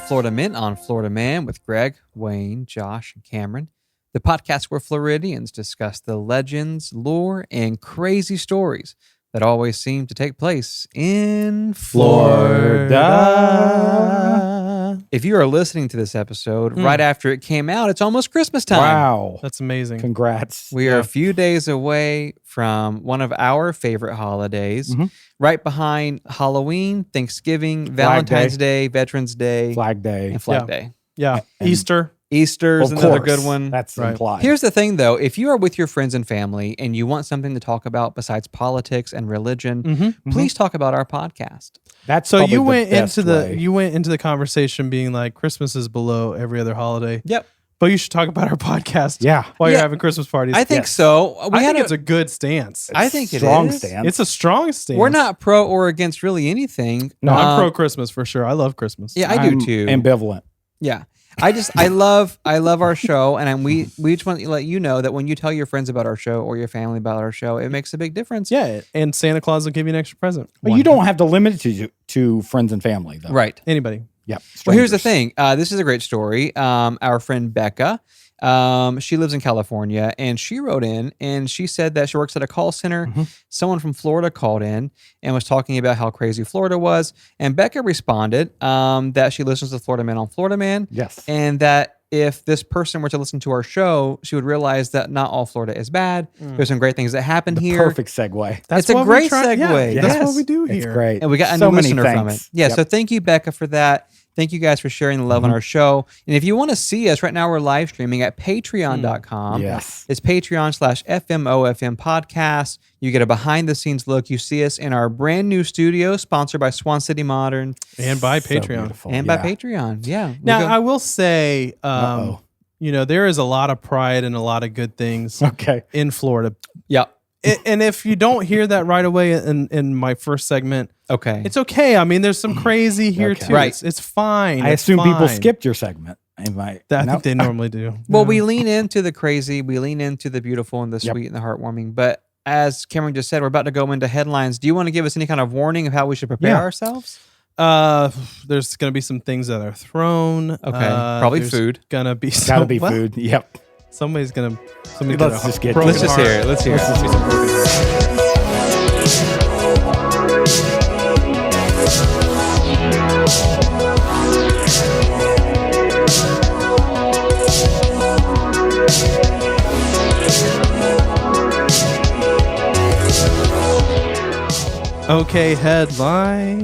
Florida Mint on Florida Man with Greg, Wayne, Josh, and Cameron. The podcast where Floridians discuss the legends, lore, and crazy stories that always seem to take place in Florida. If you are listening to this episode right after it came out, it's almost Christmas time. Wow. That's amazing. Congrats. We are a few days away from one of our favorite holidays, right behind Halloween, Thanksgiving, Valentine's Day, Veterans Day, Flag Day. and Flag Day. Yeah. Easter. Easter's Of another course. good one. That's Right. implied. Here's the thing, though. If you are with your friends and family and you want something to talk about besides politics and religion, please talk about our podcast. That's So probably you the went best into way. you went into the conversation being like Christmas is below every other holiday. Yep. But you should talk about our podcast. Yeah. While Yeah. you're having Christmas parties. I think Yes. so. I think it's a good stance. I think it strong is. stance. It's a strong stance. We're not pro or against really anything. No, I'm pro Christmas for sure. I love Christmas. Yeah, I do I'm too. ambivalent. Yeah. I love our show, and we just want to let you know that when you tell your friends about our show or your family about our show, it makes a big difference. Yeah. And Santa Claus will give you an extra present. But you don't have to limit it to friends and family, though. Right. Anybody. Yep. Well, here's the Strangers. thing. This is a great story. Our friend Becca, she lives in California, and she wrote in and she said that she works at a call center. Someone from Florida called in and was talking about how crazy Florida was. And Becca responded that she listens to Florida Man on Florida Man. Yes. And that if this person were to listen to our show, she would realize that not all Florida is bad. There's some great things that happen here. Perfect segue. It's a what we great try- yeah, segue. That's Yes. what we do It's here. great. And we got a So new many listener from it. thanks. Yeah, Yep. so thank you, Becca, for that. Thank you guys for sharing the love on our show. And if you want to see us, right now we're live streaming at patreon.com. Yes. It's Patreon/FMOFM podcast. You get a behind the scenes look. You see us in our brand new studio sponsored by Swan City Modern And by So Patreon. beautiful. and Yeah. by Patreon. Yeah. Now, I will say, Uh-oh. there is a lot of pride and a lot of good things Okay. in Florida. yeah. And if you don't hear that right away in my first segment, Okay. it's okay. I mean, there's some crazy here Okay. too. Right. It's fine. I It's assume people fine. skipped your segment. Am I? I no? think they normally do. Well, we lean into the crazy, we lean into the beautiful and the Yep. sweet and the heartwarming. But as Cameron just said, we're about to go into headlines. Do you want to give us any kind of warning of how we should prepare Yeah. ourselves? There's gonna be some things that are thrown. Okay. Probably there's food. Gonna be Gotta be food. Yep. Somebody's gonna. Let's just get to broken it. Let's just heart. hear it. Let's hear it. Okay, Headlines.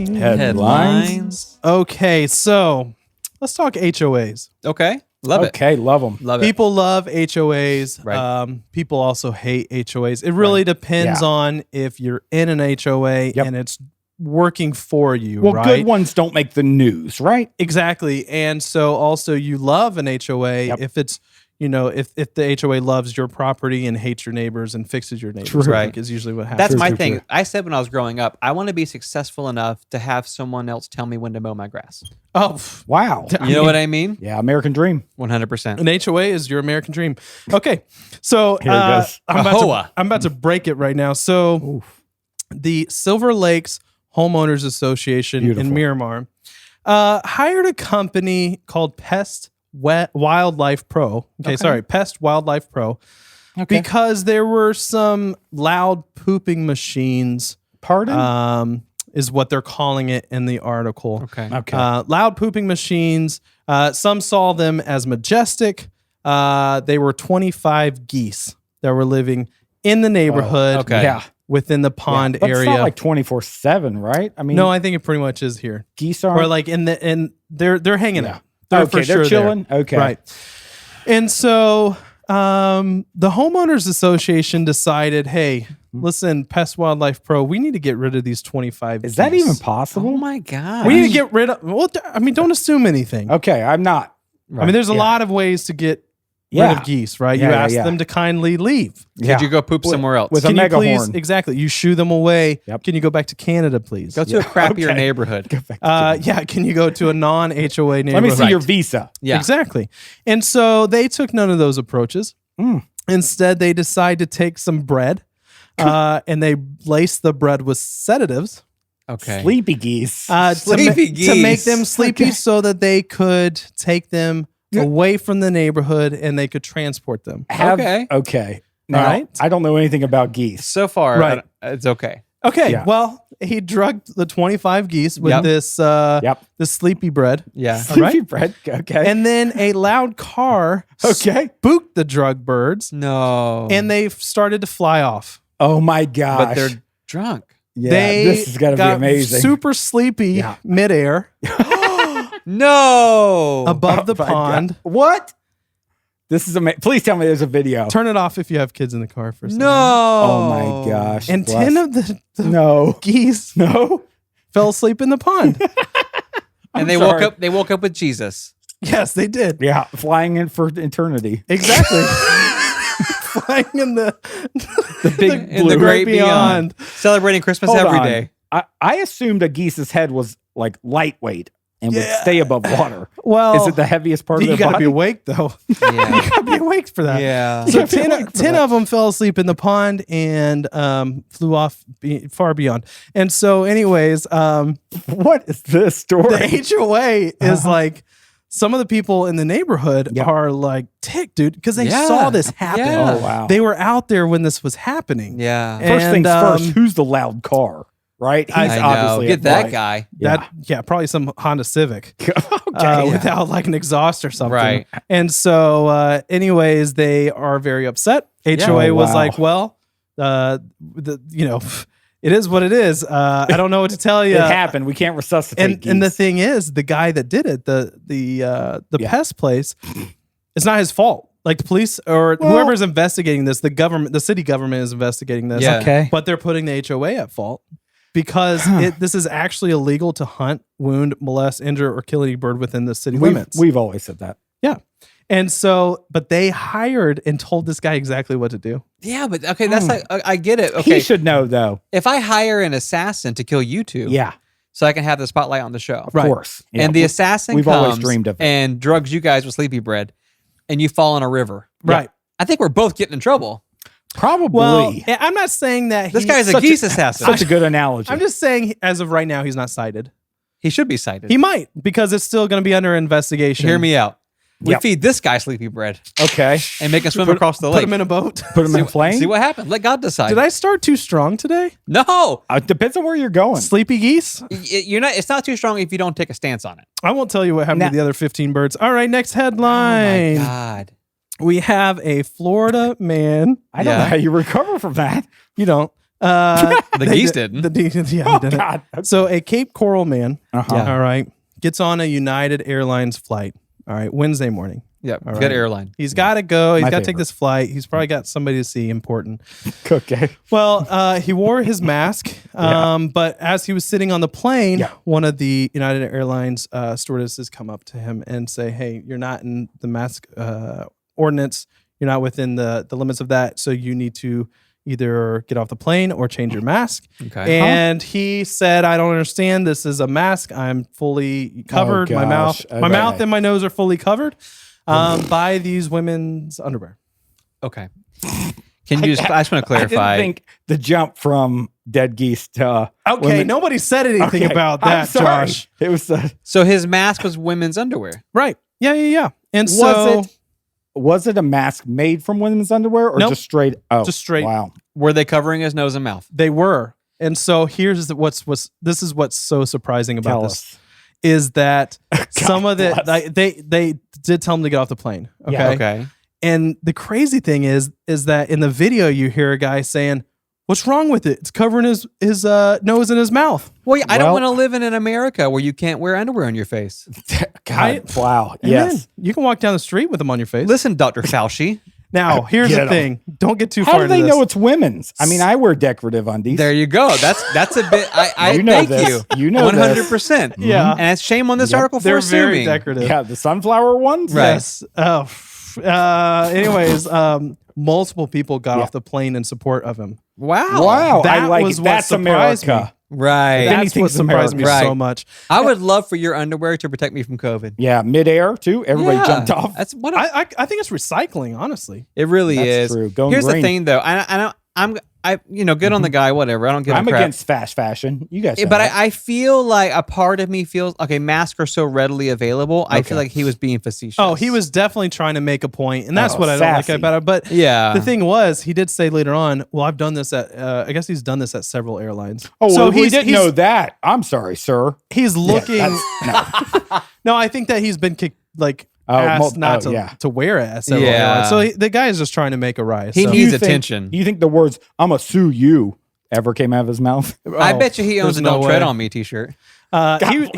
Okay, so let's talk HOAs. Okay. Love it. Okay. Love them. Love it. People love HOAs. Right. People also hate HOAs. It really depends Yeah. on if you're in an HOA Yep. and it's working for you, Well, right? good ones don't make the news, right? Exactly. And so also you love an HOA Yep. if it's, if the HOA loves your property and hates your neighbors and fixes your neighbors, True. I Right. think is usually what happens. That's True, my true, thing. true. I said when I was growing up, I want to be successful enough to have someone else tell me when to mow my grass. Oh, Wow. You know what I mean? Yeah. American dream. 100%. an HOA is your American dream. Okay. So Here it goes. I'm Ahoa. about to break it right now. So the Silver Lakes Homeowners Association Beautiful. in Miramar hired a company called Pest Wildlife Pro. Pest Wildlife Pro. Okay. Because there were some loud pooping machines, Pardon? is what they're calling it in the article. Okay. Okay. Loud pooping machines. Some saw them as majestic. They were 25 geese that were living in the neighborhood okay. Yeah. within the pond But area. it's not like 24/7, right? I mean, No, I think it pretty much is here. geese are. Or like they're hanging Yeah. out. They're Okay, for sure they're chilling? there. Okay. Right. And so the Homeowners Association decided, hey, listen, Pest Wildlife Pro, we need to get rid of these 25 Is that geese. even Oh possible? my God. We need to get rid of, don't assume anything. Okay, I'm not. I mean, there's a yeah. lot of ways to get rid Yeah. of geese, right? Yeah, You yeah, ask yeah. them to kindly leave. Could you go poop somewhere else? with a Can you mega please, horn. exactly, you shoo them away. Yep. Can you go back to Canada, please? Go to a crappier Okay. neighborhood. Yeah, can you go to a non-HOA neighborhood? Let me see your Right. visa. Yeah. Exactly. And so they took none of those approaches. Instead, they decide to take some bread and they lace the bread with sedatives. Okay. Sleepy geese. Sleepy to make geese. them sleepy Okay. so that they could take them away from the neighborhood and they could transport them. Okay. Now, right. I don't know anything about geese. So far, Right. It's okay. Okay, Yeah. well, he drugged the 25 geese with Yep. this this sleepy bread. Yeah. All right. Sleepy bread. Okay. And then a loud car Okay. spooked the drug birds No. and they started to fly off. Oh my gosh. but they're drunk. yeah, They this is gonna be got amazing. super sleepy Yeah. midair No. above the Oh my God. pond. What? This is amazing. Please tell me there's a video. Turn it off if you have kids in the car for a second. No. Oh my gosh. And Bless. 10 of the No. geese No. fell asleep in the pond. And I'm they sorry. woke up. They woke up with Jesus. Yes, they did. Yeah, flying in for eternity. Exactly. Flying in the big In the great beyond. Celebrating Christmas Hold every on. day. I assumed a geese's head was like lightweight and would Yeah. stay above water. Well, Is it the heaviest part of you their got to body? be awake though. Yeah. You got to be awake for that. Yeah. So Yeah, 10, wait for 10 that. of them fell asleep in the pond and flew off far beyond. And so, anyways, What is this story? the HOA is like some of the people in the neighborhood Yep. are like ticked, dude, because they Yeah. saw this happen. Yeah. Oh wow. They were out there when this was happening. Yeah. First And, things first, um, who's the loud car? Right? He's I know. obviously Get that right. guy. Yeah, probably some Honda Civic. Okay. Without like an exhaust or something. Right. And so, anyways, they are very upset. HOA Oh, was wow. like, well, it is what it is. I don't know what to tell you. It happened. We can't resuscitate And the geese. thing is, the guy that did it, the Yeah. pest place, it's not his fault. Like the police or Well- whoever's investigating this, the government, the city government is investigating this. Yeah. Okay. But they're putting the HOA at fault because this is actually illegal to hunt, wound, molest, injure, or kill any bird within the city limits. We've always said that. Yeah. And so, but they hired and told this guy exactly what to do. Yeah, but okay, that's like I get it. Okay, He should know though. if I hire an assassin to kill you two, Yeah. so I can have the spotlight on the show, Of course. Yeah. and the assassin we've comes always dreamed of it. and drugs you guys with sleepy bread, and you fall in a river, Right. I think we're both getting in trouble. Probably. Well, I'm not saying that This he- guy's a such geese assassin. such a good analogy. I'm just saying, as of right now, he's not cited. He should be cited. He might because it's still going to be under investigation. Hear me out. We Yep. feed this guy sleepy bread okay. and make him swim across the Put lake. him in a boat. Put him in a plane. See what happens. Let God decide. Did I start too strong today? No, It depends on where you're going. Sleepy geese? you're not. It's not too strong if you don't take a stance on it. I won't tell you what happened Now- to the other 15 birds. All right, next Oh my headline. God. We have a Florida man. I don't Yeah. know how you recover from that. You don't. The they geese did- didn't. Yeah, Oh he didn't. God. So a Cape Coral man, Uh-huh. Yeah. all right, gets on a United Airlines flight, all right, Wednesday morning. Yep. All Good right. airline. He's got to go. He's My got to take favorite. this flight. He's probably got somebody to see important. Okay. Well, he wore his mask, but as he was sitting on the plane, Yeah. one of the United Airlines stewardesses come up to him and say, "Hey, you're not in the mask ordinance. You're not within the limits of that. So you need to either get off the plane or change your mask." Okay. And he said, "I don't understand. This is a mask. I'm fully covered. My gosh. my Okay. mouth and my nose are fully covered by these women's underwear." Okay. Can you just? I just want to I didn't clarify. think the jump from dead geese to Okay, women- nobody said anything Okay, about I'm that, sorry. Josh. It was So his mask was women's underwear. Right? Yeah. And so was it a mask made from women's underwear or Nope. just straight? Oh, Just straight. Wow. Were they covering his nose and mouth? they were. And so here's what's this is what's so surprising about Tell this us. is that some of the bless. they did tell him to get off the plane. Okay. Yeah, Okay. And the crazy thing is that in the video you hear a guy saying, "What's wrong with it? It's covering his nose and his mouth." Well, yeah, I don't Well- want to live in an America where you can't wear underwear on your face. God, wow. Amen. Yes. You can walk down the street with them on your face. Listen, Dr. Fauci. Now, here's Get the 'em. thing. Don't get too How far do into they this. know it's women's? I mean, I wear decorative undies. There you go. That's a bit. I You know thank this. you. You know this. 100%. Yeah. And it's shame on this Yep. article for They're very assuming. decorative. Yeah, the sunflower ones. Right. Yes. Oh. Anyways, multiple people got Yeah. off the plane in support of him. Wow. Wow. That I like was it. what That's surprised America. Right. That- That's anything's what surprised me America. so Right. much. I would love for your underwear to protect me from COVID. Yeah, midair too. Everybody Yeah. jumped off. That's what I think it's recycling, honestly. it really That's is. true. Going Here's green. the thing, though. I'm good on the guy, whatever. I don't give a I'm crap. against fast fashion. You guys know But that. I feel like a part of me feels okay. Masks are so readily available. I feel like he was being facetious. Oh, he was definitely trying to make a point, and that's what I don't sassy. like about it. But Yeah. the thing was, he did say later on, well, I've done this at, I guess he's done this at several airlines. Oh, so well, we didn't know that. I'm sorry, sir. He's looking. No. No, I think that he's been Oh, asked not to wear it at several airlines. So the guy is just trying to make a rise. He so. needs You think- attention. Do you think the words "I'm gonna sue you" ever came out of his mouth? I bet you he owns a there's no "Don't Tread way. on Me" T-shirt.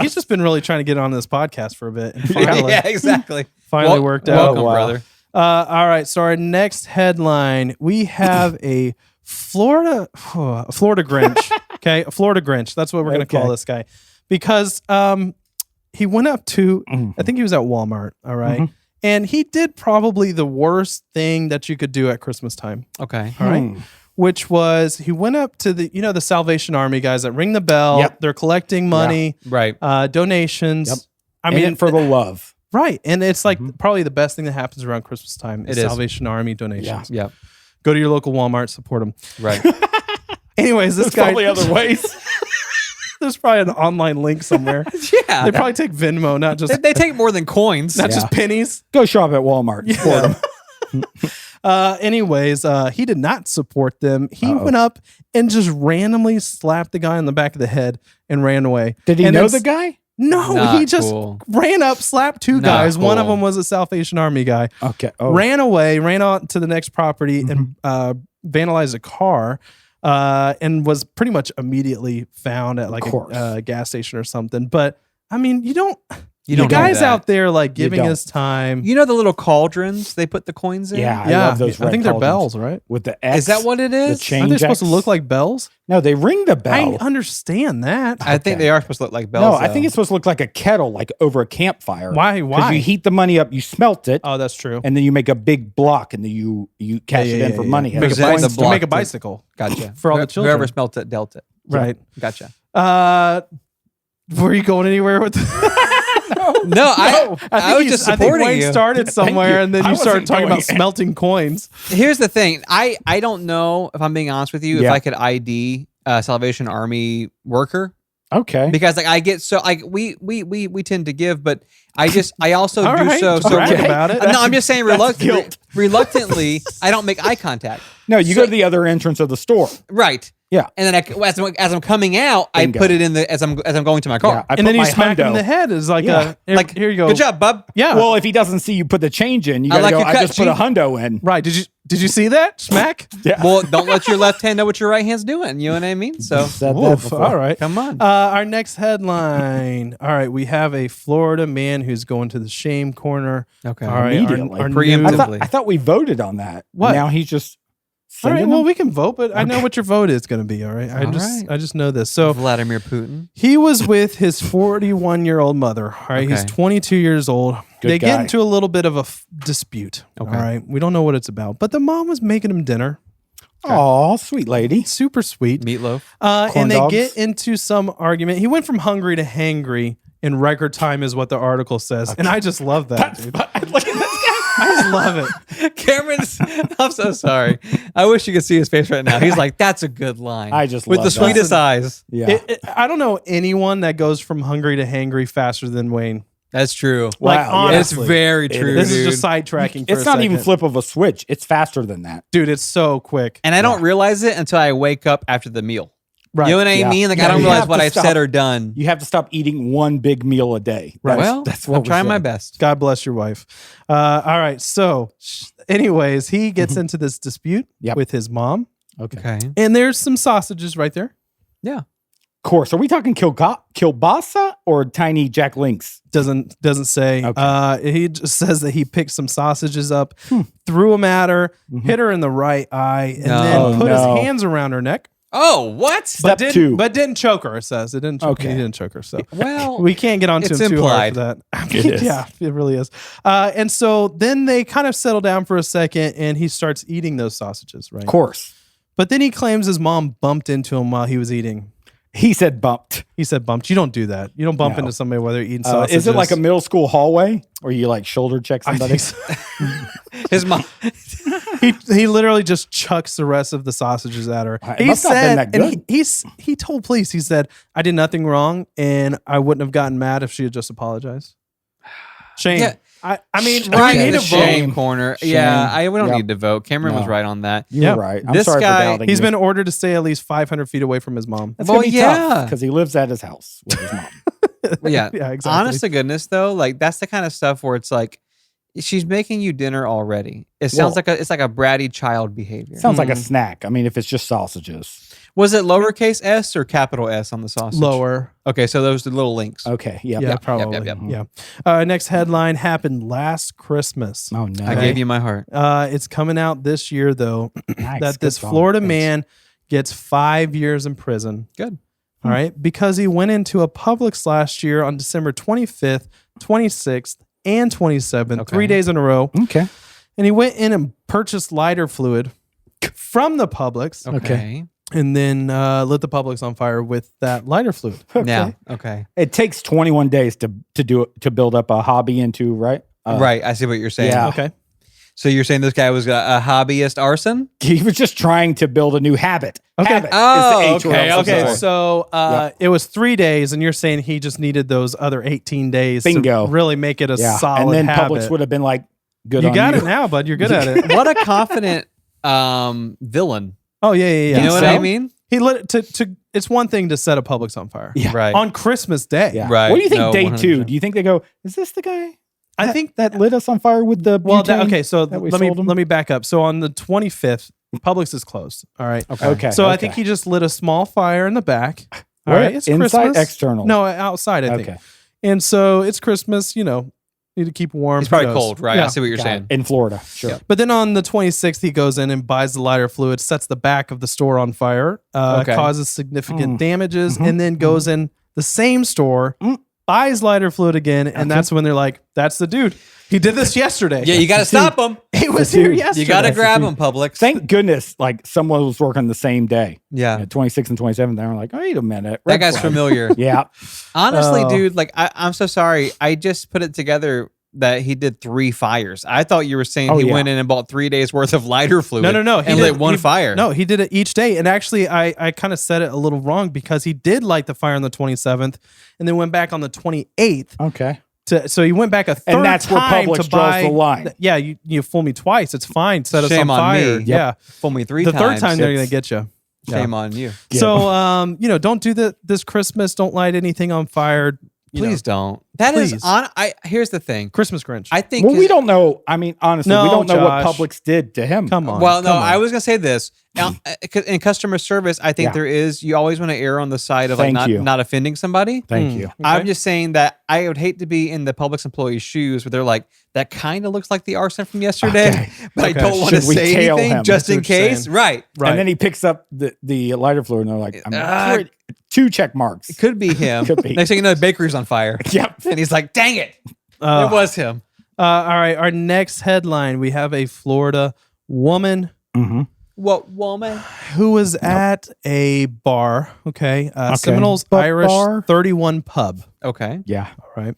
He's just been really trying to get on this podcast for a bit. And finally, Yeah, exactly. finally worked out. Welcome, wow. brother. All right. So our next headline, we have a Florida Grinch. Okay, a Florida Grinch. That's what we're going to call this guy, because he went up to, I think he was at Walmart. All right. And he did probably the worst thing that you could do at Christmas time. Okay. All right. Which was, he went up to the Salvation Army guys that ring the bell. Yep. They're collecting money, Right. donations. Yep. I mean, for the love. right. And it's like probably the best thing that happens around Christmas time is It is. Salvation Army donations. Yeah. Go to your local Walmart, support them. Right. Anyways, this There's guy. probably other ways. There's probably an online link somewhere. Yeah. They probably take Venmo, not just They take more than coins. not just pennies. Go shop at Walmart. Support them. Anyways, he did not support them. He went up and just randomly slapped the guy on the back of the head and ran away. Did he And know then the guy? No, Not he just cool. ran up, slapped two Not guys. One of cool. them was a Salvation Army guy. Okay. Oh. Ran away, ran out to the next property and vandalized a car. And was pretty much immediately found at like a gas station or something. But I mean, you don't You the don't do guy's that. out there like giving don't. his time. You know the little cauldrons they put the coins in? Yeah, I Yeah, love those. I red think they're cauldrons bells, right? with the X. Is that what it is? The chain Aren't they supposed to jacks? look like bells? No, they ring the I bell. understand that. I think they are supposed to look like bells. No, I think though. it's supposed to look like a kettle, like over a campfire. Why? Because you heat the money up, you smelt it, Oh, that's true. and then you make a big block, and then you cash it in for money. Make a, Present the bicycle, block make a to- bicycle. Gotcha. For all the children. Whoever smelt it, dealt it. Right. Gotcha. Were you going anywhere with No, I was just I think supporting Wayne you. started somewhere you. and then I you started wasn't talking going about smelting coins. Here's the thing. I don't know if I'm being honest with you if Yeah. I could ID a Salvation Army worker Okay. because like I get so like we tend to give, but I also All do right, so brag about it. No, I'm just saying guilt. reluctantly I don't make eye contact. No, you go to the other entrance of the store. Right. Yeah. And then as I'm coming out, Bingo. I put it in the as I'm going to my car. Yeah, I And then put you my smack him in hundo. the head. It's like, Yeah. Like here you go. Good job, bub. Yeah. Well, if he doesn't see you put the change in, you I gotta like go, your I cut, just put a G. hundo in. right. Did you see that? Smack? Yeah. Well, don't let your left hand know what your right hand's doing. You know what I mean? So Said that Woof. before. All right. come on. Our next headline. All right, we have a Florida man who's going to the shame corner. Okay. All right, Immediately. our Preemptively. new- I thought we voted on that. What? Now he's just All right, sending well, them? we can vote, but I know what your vote is going to be. All right, All right. I just know this. So Vladimir Putin. he was with his 41-year-old mother. All right, he's Okay. 22 years old. Good They guy. get into a little bit of a dispute. Okay. All right, we don't know what it's about, but the mom was making him dinner. Aw, sweet lady. Super sweet. Meatloaf. And Corn they dogs? get into some argument. He went from hungry to hangry in record time, is what the article says, and I just love that, dude. Look at this guy. I just love it. Cameron's. I'm so sorry. I wish you could see his face right now. He's like, "That's a good line." I just with love the that. sweetest eyes. Yeah. I don't know anyone that goes from hungry to hangry faster than Wayne. That's true. Like, Wow, yeah. It's honestly. very true. This dude. is just sidetracking. For It's a not even second. flip of a switch. It's faster than that. Dude, it's so quick. And I don't realize it until I wake up after the meal. Right. You know what I Yeah. mean? Like Yeah, I don't you realize have what to I've stop. said or done. You have to stop eating one big meal a day. Right. Well, that's I'm what we're trying my saying. best. God bless your wife. All right. So, anyways, he gets into this dispute Yep. with his mom, Okay. Okay. and there's some sausages right there. Yeah. Of course. Are we talking kielbasa or tiny Jack Links? Doesn't say. Okay. He just says that he picked some sausages up, threw them at her, hit her in the right eye, and No. then put No. his hands around her neck. Oh, what? Step but two. didn't choke her. It says it didn't. Choke, Okay. He didn't choke her. So Well, we can't get onto it's him too hard implied. for that. I mean, It is. Yeah, it really is. And so then they kind of settle down for a second, and he starts eating those sausages, right? Of course. But then he claims his mom bumped into him while he was eating. He said bumped. He said bumped. You don't do that. You don't bump No. into somebody while they're eating sausages. Is it like a middle school hallway where you like shoulder check I somebody? think so. his mom. he literally just chucks the rest of the sausages at her. It must not have been that and he told police, he said, I did nothing wrong and I wouldn't have gotten mad if she had just apologized. Shame. Yeah. I mean, Right, we need the a shame vote. corner. Shame. Yeah, we don't Yep. need to vote. Cameron was No. right on that. You're Yep. right. I'm This sorry guy- for doubting He's you. been ordered to stay at least 500 feet away from his mom. That's Well, gonna be yeah. tough because he lives at his house with his mom. Well, yeah, Yeah, exactly. honest to goodness though, like that's the kind of stuff where it's like she's making you dinner already. It sounds Well- like it's like a bratty child behavior. Sounds like a snack. I mean, if it's just sausages. Was it lowercase s or capital S on the sausage? Lower. Okay, so those are the little links. Okay. Yep. Yeah, Yep. probably. yep. Yeah. Next headline happened last Christmas. Oh no. I gave you my heart. It's coming out this year, though, Nice. that Good this song. Florida Thanks. man gets 5 years in prison. Good. All right. Because he went into a Publix last year on December 25th, 26th, and 27th, Okay. 3 days in a row. Okay. And he went in and purchased lighter fluid from the Publix Okay. and then lit the Publix on fire with that lighter fluid. Now, okay. It takes 21 days to build up a hobby into, right? Right. I see what you're saying. Yeah. Okay. So you're saying this guy was a hobbyist arson? He was just trying to build a new habit. Okay. Habit Oh, is the H okay, word. okay. Okay, so it was 3 days, and you're saying he just needed those other 18 days Bingo. to really make it a Yeah. solid And then habit. Publix would have been like, good You on got you. it now, bud. You're good at it. What a confident villain. Oh yeah. You know what so? I mean? He lit to. It's one thing to set a Publix on fire. Yeah. Right. On Christmas Day. Yeah. Right. What do you think No, day 2? 100%. Do you think they go, is this the guy? I think that lit us on fire with the Well, butane okay. So that we let me sold him? let me back up. So on the 25th, Publix is closed. All right. Okay. So I think he just lit a small fire in the back. All Where? right. It's Inside, Christmas. external? No, outside. I think. Okay. And so it's Christmas. You know, need to keep warm. He's probably Who knows? cold, right? Yeah. I see what you're Got saying. it. In Florida. Sure. Yeah. But then on the 26th, he goes in and buys the lighter fluid, sets the back of the store on fire, Okay. causes significant damages, Mhm. and then goes in the same store, buys lighter fluid again, and that's when they're like, "That's the dude. He did this yesterday. Yeah, you got to stop him. He was the here dude. yesterday. You got to That's the grab dude. him, Publix. Thank goodness, like someone was working the same day. Yeah. 26 and 27. They were like, wait a minute. That red guy's flag. familiar. Yeah. Honestly, Oh. dude, like I'm so sorry. I just put it together that he did 3 fires. I thought you were saying Oh, he yeah. went in and bought 3 days worth of lighter fluid. No. And lit one fire. No, he did it each day. And actually, I kind of said it a little wrong because he did light the fire on the 27th and then went back on the 28th. Okay. So he went back a third And that's where time Publix to draws buy the line. Yeah, you fool me twice. It's fine. Set us Shame on on fire. me. Yeah. Fool me 3 The times. third time they're It's- gonna get you. Shame on you. Yeah. So don't do that this Christmas. Don't light anything on fire. You know, Please don't. That is Please. on. Here's the thing. Christmas Grinch. I think. Well, we don't know. I mean, honestly, No, we don't know Josh. what Publix did to him. Come on. Well, no, come on. I was gonna say this. Now, in customer service, I think Yeah. there is. You always want to err on the side of Thank like you. not offending somebody. Thank you. I'm just saying that I would hate to be in the Publix employee's shoes where they're like, that kind of looks like the arson from yesterday, Okay. but Okay. I don't want to Should we say tail anything him? just I see in what you're case. saying. Right. Right. And then he picks up the lighter fluid, and they're like, I'm pretty, 2 check marks. It could be him. Could be. Next thing you know, the bakery's on fire. Yep. And he's like, dang it. Uh, It was him. all right. Our next headline: we have a Florida woman Mm-hmm. What woman? who was at a bar. Okay, Seminoles But Irish bar? 31 pub. Okay. Yeah. All right,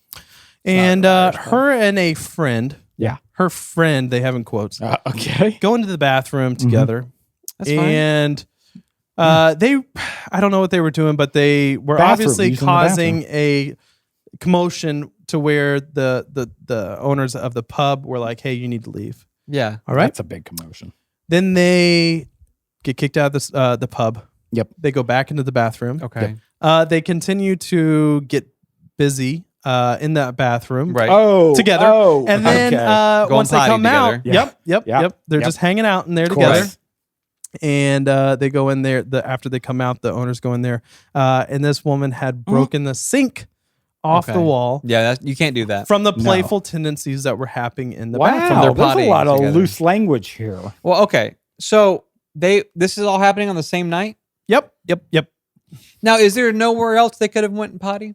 and her and a friend. Yeah. Her friend. They have in quotes. Okay. Go into the bathroom together, That's fine. and they. I don't know what they were doing, but they were Bathroom, obviously using the causing a commotion to where the owners of the pub were like, "Hey, you need to leave." Yeah. All right. That's a big commotion. Then they get kicked out of the pub. Yep. They go back into the bathroom. Okay. They continue to get busy in that bathroom. Right. Oh. Together. Oh. And then okay. Going once they potty come out, together. Yeah. yep. They're Yep. just hanging out in there Of together. course. And they go in there. After they come out, the owners go in there. And this woman had broken the sink off Okay. the wall Yeah, you can't do that. from the No. playful tendencies that were happening in the Wow. bathroom. their There's potty a lot of together. loose language here. Well, okay. So this is all happening on the same night? Yep. Now, is there nowhere else they could have went and potty?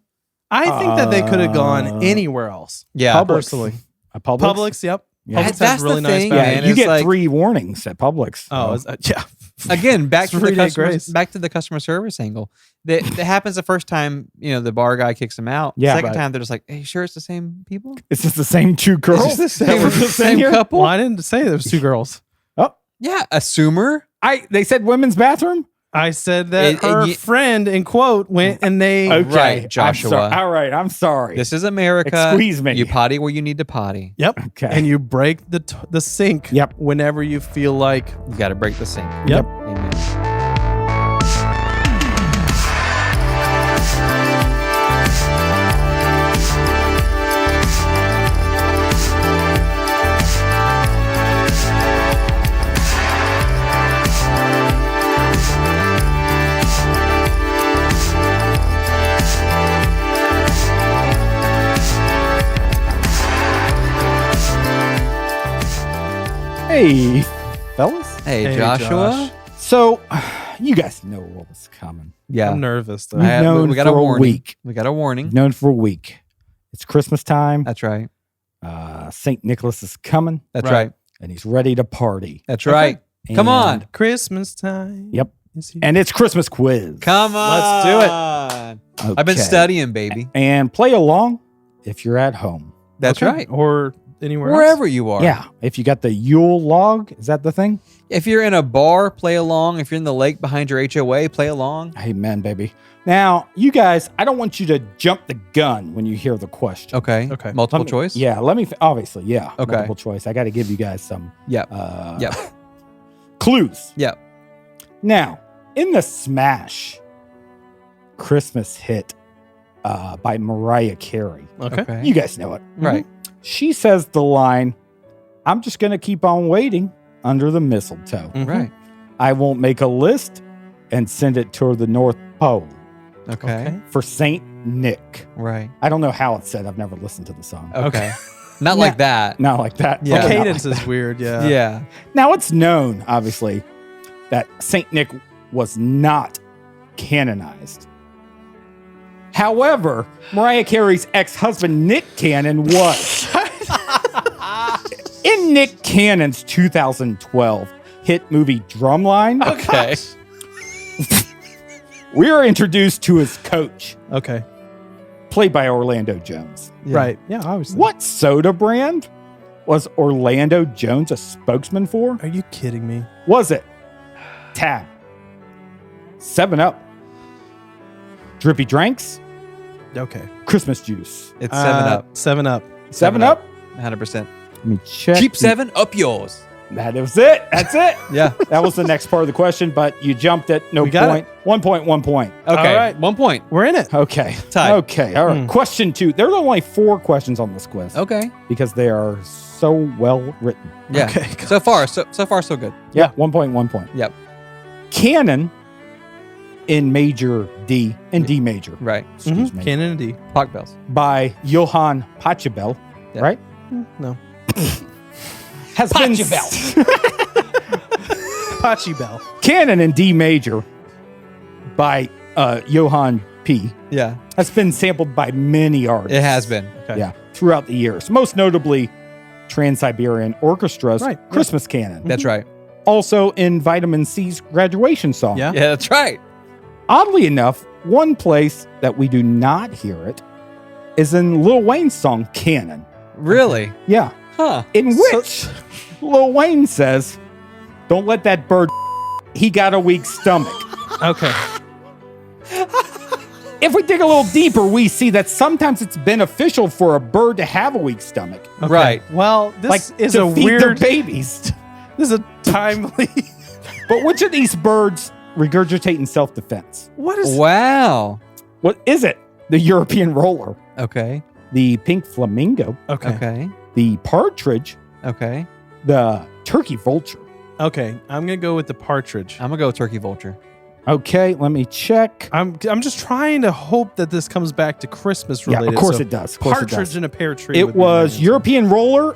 I think that they could have gone anywhere else. Yeah. Publix. Personally. A Publix? Publix, yep. Yeah. Publix has That's the really nice thing, Yeah, bathrooms. man. you it's get like- 3 warnings at Publix. Oh, so. yeah. Again, back It's to the 3-day customer, grace. back to the customer service angle. That happens the first time, the bar guy kicks him out. Yeah. Second Right. time, they're just like, "Hey, sure, it's the same people. Is this the same 2 girls? It's the that were same, just in same here? couple." Well, I didn't say there was 2 girls. Oh, Yeah, assumer. They said women's bathroom? I said that And her you- friend in quote went and they. Okay. Right, I'm Joshua. sorry. All right, I'm sorry. This is America. Squeeze me. You potty where you need to potty. Yep. Okay. And you break the sink. Yep. Whenever you feel like. You got to break the sink. Yep. Amen. Hey, fellas. Hey, Hey, Joshua. Josh. So, you guys know what was coming. Yeah. I'm nervous though. We've known we got a for a warning. week. We got a warning. You've known for a week. It's Christmas time. That's right. St. Nicholas is coming, That's Right. right. and he's ready to party. That's right. Come on. Christmas time. Yep. Is he- And it's Christmas quiz. Come on. Let's do it. I've been Okay. studying, baby. And play along if you're at home. That's Okay. right. Or anywhere else. Wherever you are. Yeah. If you got the Yule log, is that the thing? If you're in a bar, play along. If you're in the lake behind your HOA, play along. Amen, baby. Now, you guys, I don't want you to jump the gun when you hear the question. Okay. Okay. Multiple Let me- choice? Yeah, obviously, yeah. Okay. Multiple choice. I got to give you guys some Yep. Yep. clues. Yep. Now, in the smash Christmas hit by Mariah Carey, Okay. you guys know it. Right. She says the line, I'm just going to keep on waiting under the mistletoe. Mhm. Right. I won't make a list and send it toward the North Pole Okay. for Saint Nick. Right. I don't know how it's said. I've never listened to the song. Okay. Not like that. Not like that. Yeah. The Okay, not cadence like is weird. Yeah. Yeah. Now it's known, obviously, that Saint Nick was not canonized. However, Mariah Carey's ex-husband Nick Cannon was. In Nick Cannon's 2012 hit movie Drumline, Okay. we are introduced to his coach, Okay. played by Orlando Jones. Yeah. Right. Yeah. Obviously. What soda brand was Orlando Jones a spokesman for? Are you kidding me? Was it Tab, 7-Up, Drippy Drinks, Okay. Christmas Juice? It's 7-Up. 7-Up. 7-Up? 100%. Let me check. Keep 7 up yours. That was it. That's it. Yeah. That was the next part of the question, but you jumped it. No We got point. 1 point, 1 point. Okay. All right. 1 point. We're in it. Okay. Tied. Okay. All right. Question 2. There are only 4 questions on this quiz Okay. because they are so well written. Yeah. Okay. So far, so far, so good. Yeah. 1 point, 1 point. Yep. Canon in major D and D major. Right. Excuse me. Canon and D. Pock bells. By Johann Pachelbel, Yeah. right? No. Has been Pachi Bell. Canon in D major by Johann P. Yeah. Has been sampled by many artists. It has been. Okay. Yeah, throughout the years. Most notably, Trans-Siberian Orchestra's Right, Christmas Canon. That's right. Also in Vitamin C's graduation song. Yeah. Yeah, that's right. Oddly enough, one place that we do not hear it is in Lil Wayne's song Canon. Really? Yeah. Huh. In which Lil Wayne says, "Don't let that bird he got a weak stomach." Okay. If we dig a little deeper, we see that sometimes it's beneficial for a bird to have a weak stomach. Okay. Right. Well, this Like is to a feed their weird. babies. This is a timely. But which of these birds regurgitate in self-defense? What is? Wow. What is it? The European roller, Okay. the pink flamingo, Okay. Okay. the partridge, Okay. the turkey vulture. Okay. I'm gonna go with the partridge. I'm gonna go with turkey vulture. Okay, let me check. I'm just trying to hope that this comes back to Christmas Yeah, related. of course so it does. Of course it Partridge does. in a pear tree. It would be my was answer. European roller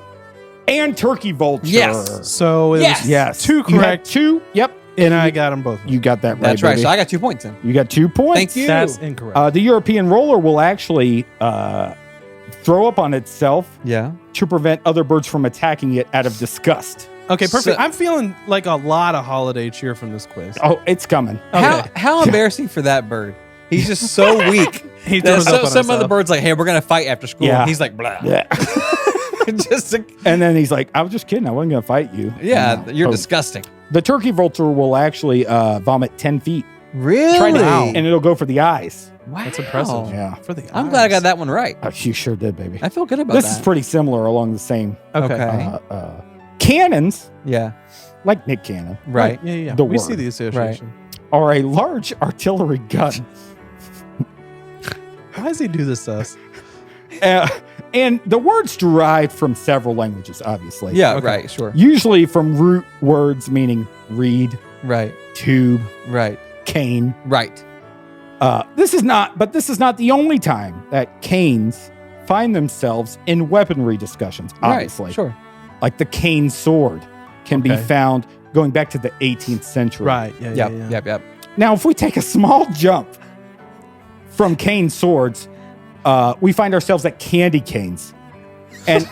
and turkey vulture. Yes. So it Yes. was Yes. two You had correct, two. Yep. and I got them both. You got that right. That's right. baby. So I got 2 points then. You got 2 points. Thank you. That's incorrect. The European roller will actually throw up on itself Yeah. to prevent other birds from attacking it out of disgust. Okay, perfect. So- I'm feeling like a lot of holiday cheer from this quiz. Oh, it's coming. Okay. How embarrassing for that bird. He's just so weak. He That throws up on some other himself. birds like, hey, we're gonna fight after school. Yeah. And he's like, blah. Yeah. And then he's like, I was just kidding. I wasn't going to fight you. Yeah, And, you're disgusting. The turkey vulture will actually vomit 10 feet. Really? And it'll go for the eyes. Wow. That's impressive. Yeah. For the I'm glad I got that one right. Oh, you sure did, baby. I feel good about This that. is pretty similar along the same Okay. cannons, Yeah. like Nick Cannon, Right. Yeah. The We word. see the association. are a large artillery gun. Why does he do this to us? And the word's derived from several languages, obviously. Yeah. Right. Sure. Usually from root words meaning reed, Right. tube, Right. cane. Right. This is not the only time that canes find themselves in weaponry discussions, obviously. Right. Sure. Like the cane sword can be Okay. found going back to the 18th century. Right. Yeah. Yep. Now, if we take a small jump from cane swords, we find ourselves at candy canes. And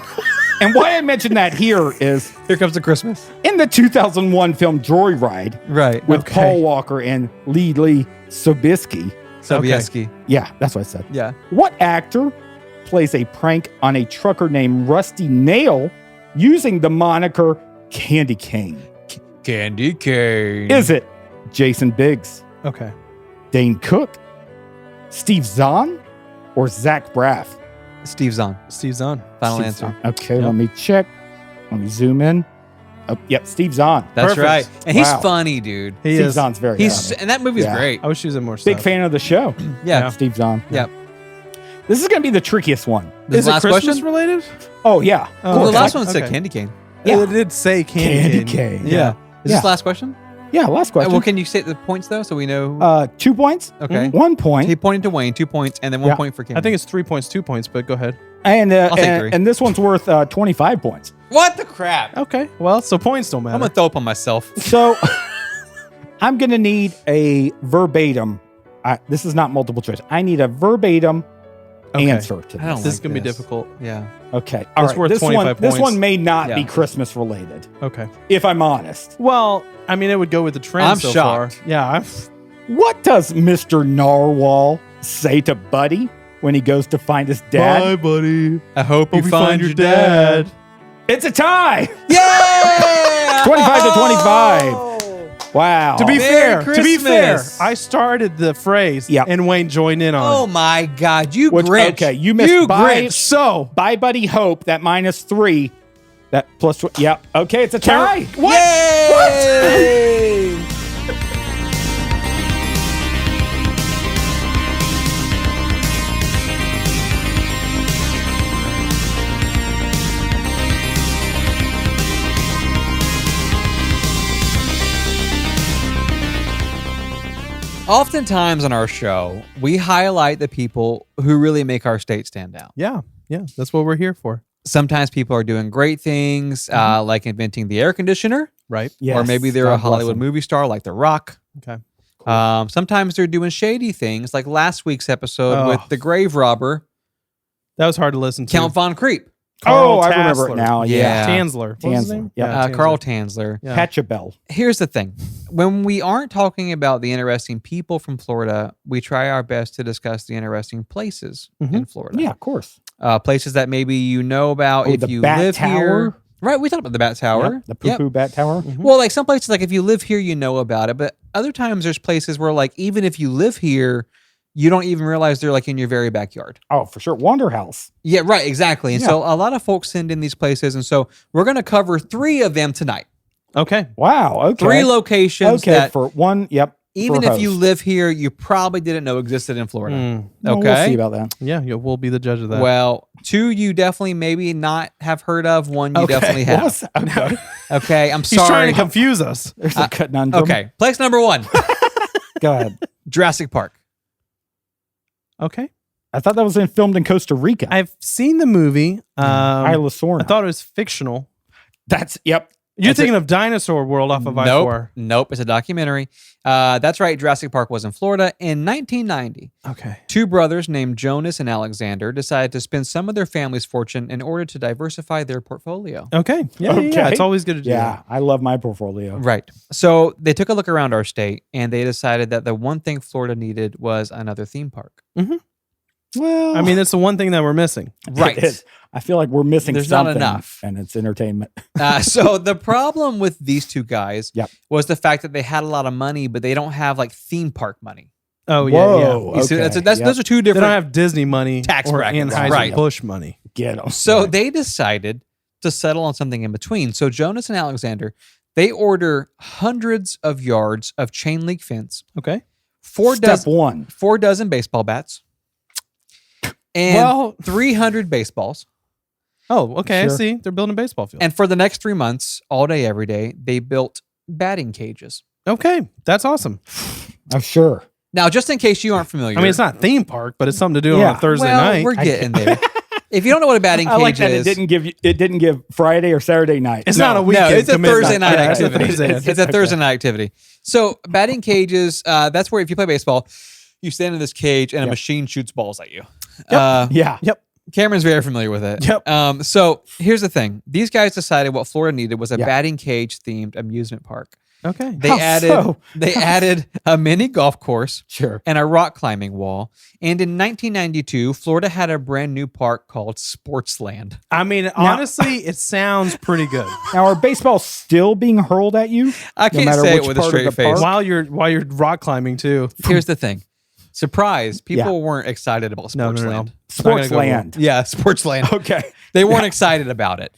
and why I mention that here is Here comes the Christmas. in the 2001 film Joyride Right. with Okay. Paul Walker and Lee Sobieski. Sobieski. Yeah, that's what I said. Yeah. What actor plays a prank on a trucker named Rusty Nail using the moniker Candy Cane? Candy cane. Is it Jason Biggs, Okay. Dane Cook, Steve Zahn, or Zach Braff? Steve's on. Steve's on. Final Steve answer. Zahn. Okay, Yep. let me check. Let me zoom in. Oh, yep, Steve Zahn. That's Perfect. right. And he's Wow. funny, dude. He Steve is. Zahn's very He's funny. and that movie's Yeah. great. I wish he was in more Big stuff. fan of the show. Yeah. Steve Zahn. Yep. This is going to be the trickiest one. This Is it last Christmas question? related? Oh, yeah. Oh, Well, the okay. last one said Okay. candy cane. Yeah. It did say Candy candy cane. Yeah. Is Yeah. this last question? Yeah, last question. Well, can you say the points though, so we know? 2 points. Okay. 1 point. He pointed to Wayne, 2 points, and then 1 Yeah. point for Candy. I think it's 3 points, 2 points, but go ahead. And, I'll take 3. and this one's worth 25 points. What the crap? Okay. Well, so points don't matter. I'm gonna throw up on myself. So I'm going to need a verbatim. This is not multiple choice. I need a verbatim Okay. answer to I don't this. This is like going to be this. difficult. Yeah. Okay. All It's right. worth This 25 This points. one may not Yeah. be Christmas related, Okay. if I'm honest. Well, I mean, it would go with the trend I'm so shocked. far. Yeah. What does Mr. Narwhal say to Buddy when he goes to find his dad? buddy. I hope you we find your dad. It's a tie. Yeah! 25 to 25. Wow. To be Merry fair, Christmas. I started the phrase Yeah. and Wayne joined in on Oh it. my God, you Which- Grinch. okay, you missed You by- Grinch. So, Bye, Buddy Hope, that -3. That plus, yeah. Okay, it's a tie. What? Yay! Oftentimes on our show, we highlight the people who really make our state stand out. yeah, that's what we're here for. Sometimes people are doing great things, like inventing the air conditioner, Right? Yes, or maybe they're God a bless Hollywood him. movie star like The Rock. Okay. Sometimes they're doing shady things, like last week's episode Oh. with the grave robber, That was hard to listen to. Count Von Creep, Oh, Carl I remember Tassler. it now. Yeah. Yeah. Tansler. What was his Tansler. name? Yeah. Carl Tansler. Yeah. Pachelbel. Here's the thing. When we aren't talking about the interesting people from Florida, we try our best to discuss the interesting places in Florida. Yeah, of course. Places that maybe you know about Oh, if the you Bat live Tower. here. Right, we talked about the Bat Tower. Yep, the poo-poo bat tower. Well, like some places, like if you live here, you know about it. But other times there's places where like even if you live here, you don't even realize they're like in your very backyard. Oh, for sure. Wonder House. Yeah, right, exactly. And Yeah. so a lot of folks send in these places. And so we're going to cover 3 of them tonight. Okay. Wow. Okay. 3 locations Okay, that for one. Yep. even for if you host. live here, you probably didn't know existed in Florida. Well, Okay. We'll see about that. Yeah, we'll be the judge of that. Well, 2 you definitely maybe not have heard of. 1 you Okay. definitely What have. was that? Okay. Okay, I'm He's sorry. trying to confuse us. There's a conundrum. Okay, place number 1, Go ahead. Jurassic Park. Okay. I thought that was filmed in Costa Rica. I've seen the movie. Isla Sorna. I thought it was fictional. That's, yep. You're That's thinking of Dinosaur World off of I-4. Nope, it's a documentary. That's right, Jurassic Park was in Florida in 1990. Okay. 2 brothers named Jonas and Alexander decided to spend some of their family's fortune in order to diversify their portfolio. Okay. Yeah, Okay. yeah. It's always good to do Yeah, I love my portfolio. Right. So they took a look around our state and they decided that the one thing Florida needed was another theme park. Mhm. Well, I mean, it's the one thing that we're missing. Right. it is. I feel like we're missing There's not something. enough. And it's entertainment. So the problem with these two guys Yep. was the fact that they had a lot of money, but they don't have like theme park money. Oh, Whoa. You see, Okay. those are two They different. don't have Disney money Tax or brackets, Anheuser-Busch money. Get them. So they decided to settle on something in between. So Jonas and Alexander, they order hundreds of yards of chain link fence, Okay. four Step one. dozen baseball bats, and Well- 300 baseballs. Oh, okay. Sure. I see. They're building a baseball field. And for the next 3 months, all day, every day, they built batting cages. Okay. That's awesome. I'm sure. Now, just in case you aren't familiar, I mean, it's not theme park, but it's something to do Yeah. on a Thursday well, night. we're getting there. If you don't know what a batting I like cage that is, it didn't give Friday or Saturday night. It's not a no, weekend. it's a commitment. Thursday night Yeah, it's a activity. Thursday. It's a Thursday night activity. So batting cages, that's where if you play baseball, you stand in this cage and a machine shoots balls at you. Yeah. Yep. Cameron's very familiar with it. Yep. So here's the thing. These guys decided what Florida needed was a Yeah. batting cage themed amusement park. Okay. They How added so? they added a mini golf course Sure. and a rock climbing wall. And in 1992, Florida had a brand new park called Sportsland. I mean, honestly, it sounds pretty good. Now, are baseballs still being hurled at you? I No can't matter say it which with a part of straight the face. park? while you're rock climbing too. Here's the thing. Surprise, people Yeah. weren't excited about Sportsland. No. Not gonna go Sportsland. Yeah, Sportsland. Okay. They weren't excited about it.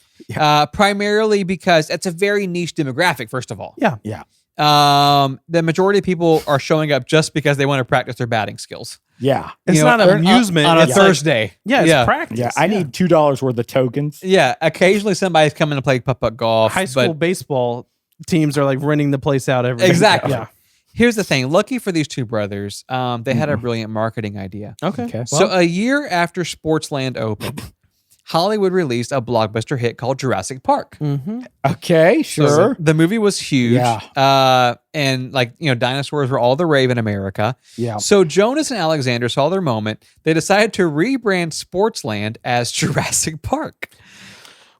Primarily because it's a very niche demographic, first of all. Yeah. Yeah. The majority of people are showing up just because they want to practice their batting skills. Yeah. It's You know, not amusement. on a it's like- Thursday. yeah, it's yeah. practice. Yeah. I need $2 worth of tokens. Yeah, occasionally somebody's coming to play putt-putt golf. high school but baseball teams are like renting the place out every Exactly. Yeah. here's the thing. Lucky for these two brothers, they had a brilliant marketing idea. Okay. Okay. So a year after Sportsland opened, Hollywood released a blockbuster hit called Jurassic Park. Okay. So Sure. the movie was huge. Yeah. And dinosaurs were all the rave in America. Yeah. So Jonas and Alexander saw their moment. They decided to rebrand Sportsland as Jurassic Park.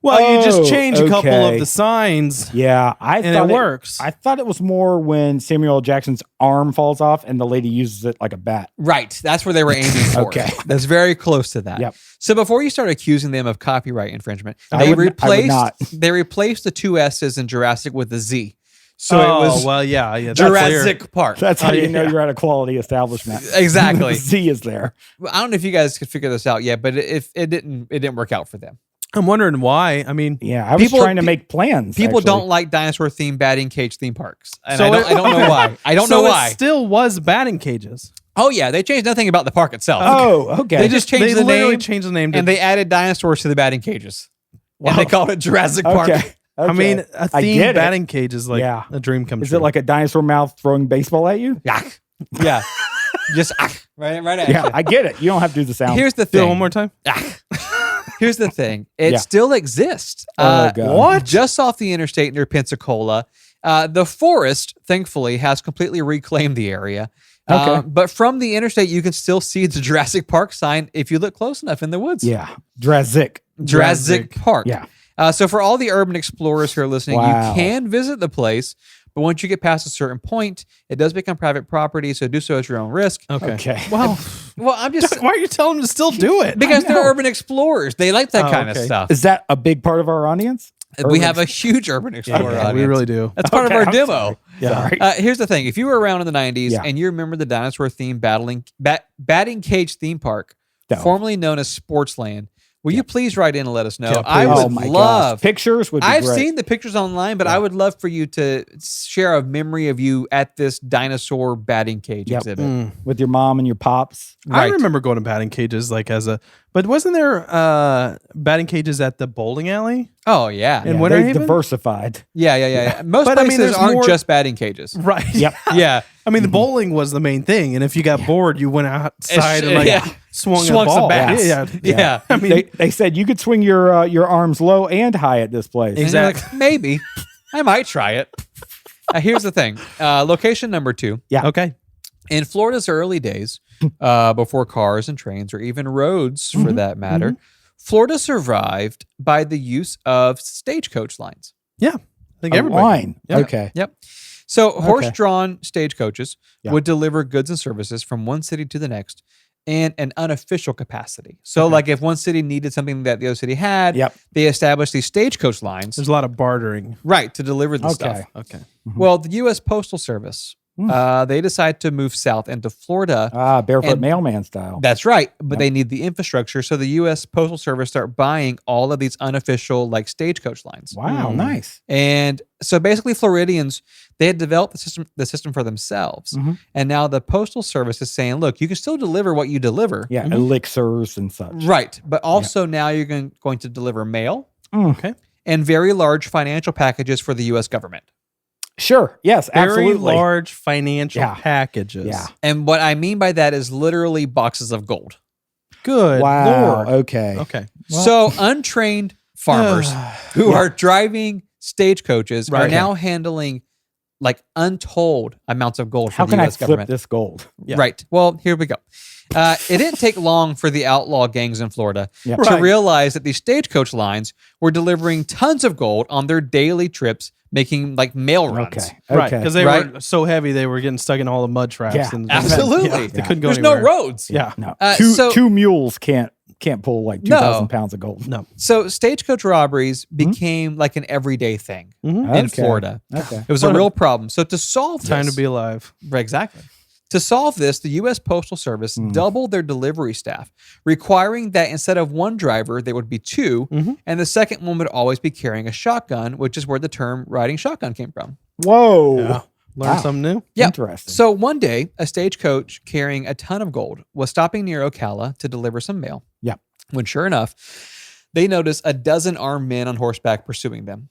Well, you just Oh, change a couple okay. of the signs. Yeah. And it works. I thought it was more when Samuel L. Jackson's arm falls off and the lady uses it like a bat. Right. That's where they were aiming for. Okay. That's very close to that. Yep. So before you start accusing them of copyright infringement, I they would not. they replaced the two S's in Jurassic with a Z. So Oh, it was well, yeah. That's Jurassic clear. Park. That's how you know yeah. you're at a quality establishment. Exactly. The Z is there. I don't know if you guys could figure this out yet, but if it didn't work out for them. I'm wondering why. I mean, Yeah. I was People- trying to make plans. People actually. don't like dinosaur themed batting cage theme parks. And So I don't know why. I don't know it why. still was batting cages. Oh yeah, they changed nothing about the park itself. Oh, okay. They just changed They the literally name changed the name. To, and they added dinosaurs to the batting cages. And Wow. they called it Jurassic Park. okay. I mean, Okay. a I themed get it. batting cage is like Yeah. a dream come Is true. it like a dinosaur mouth throwing baseball at you? Yeah. Yeah. Just right at Yeah, you. I get it. You don't have to do the sound. Here's the Do thing. it one more time? Here's the thing. It Yeah. still exists. Oh, God. What? Just off the interstate near Pensacola. The forest, thankfully, has completely reclaimed the area. Okay. But from the interstate, you can still see the Jurassic Park sign if you look close enough in the woods. Yeah. Jurassic. Jurassic Park. Yeah. So for all the urban explorers who are listening, Wow. you can visit the place, but once you get past a certain point, it does become private property. So do so at your own risk. Okay. Well, Well, I'm just why are you telling them to still do it? because they're know. urban explorers. They like that Oh, kind of okay. stuff. Is that a big part of our audience? We have a huge urban explorer Yeah, audience. we really do. That's part Okay, of our I'm demo. sorry. Yeah. Sorry. Here's the thing: if you were around in the '90s Yeah. and you remember the dinosaur-themed batting cage theme park, No. formerly known as Sportsland, will you please write in and let us know? Yeah, I please. would Oh my love. gosh. Pictures would be I've great. seen the pictures online, but I would love for you to share a memory of you at this dinosaur batting cage Yep. exhibit. with your mom and your pops. I Right. remember going to batting cages but wasn't there batting cages at the bowling alley? Oh yeah, And Yeah, Winter they Haven? diversified. yeah. Most But, I mean, places there's aren't more- just batting cages. Right. Yep. Yeah, I mean, the bowling was the main thing, and if you got bored, you went outside and yeah. swung a Swung some ball. bats. Yeah. yeah. I mean, They said you could swing your arms low and high at this place. And you're like, maybe I might try it. Here's the thing: location number 2. Yeah. okay. In Florida's early days, before cars and trains, or even roads for that matter, Florida survived by the use of stagecoach lines. Yeah. I think A everybody. line. Yeah. Okay. Yep. So horse-drawn stagecoaches Yeah. would deliver goods and services from one city to the next, and an unofficial capacity. So like if one city needed something that the other city had, Yep. they established these stagecoach lines, There's a lot of bartering. right, to deliver the stuff. Okay. Well, the U.S. Postal Service, they decide to move south into Florida. Barefoot And- mailman style. That's right, but they need the infrastructure. So the U.S. Postal Service start buying all of these unofficial like stagecoach lines. Wow, nice. And so basically Floridians, they had developed the system for themselves. And now the Postal Service is saying, look, you can still deliver what you deliver. Yeah, elixirs and such. Right. But also now you're going to deliver mail Okay. and very large financial packages for the U.S. government. Sure. Yes, Very absolutely. large financial Yeah. packages. Yeah. And what I mean by that is literally boxes of gold. Good Wow. Lord. Okay. Okay. So untrained farmers who are driving stagecoaches are Right. now handling like untold amounts of gold How for can the I U.S. flip government. this gold? Yeah. Right. Well, here we go. It didn't take long for the outlaw gangs in Florida Yep. to Right. realize that these stagecoach lines were delivering tons of gold on their daily trips, making like mail runs. Okay. Right. Okay. Because they Right. were so heavy, they were getting stuck in all the mud traps. Yeah. And Absolutely. Yeah, they couldn't go There's anywhere. no roads. Yeah. No. So- two mules can't pull like 2,000 No. pounds of gold. No. So stagecoach robberies became like an everyday thing in Okay. Florida. Okay. It was a real problem. So to solve this, Time to be alive. Right, exactly. To solve this, the U.S. Postal Service doubled their delivery staff, requiring that instead of one driver, there would be two, and the second one would always be carrying a shotgun, which is where the term riding shotgun came from. Whoa. Yeah. Learn Wow. something new. Yeah. Interesting. So one day, a stagecoach carrying a ton of gold was stopping near Ocala to deliver some mail. Yeah. When sure enough, they noticed a dozen armed men on horseback pursuing them.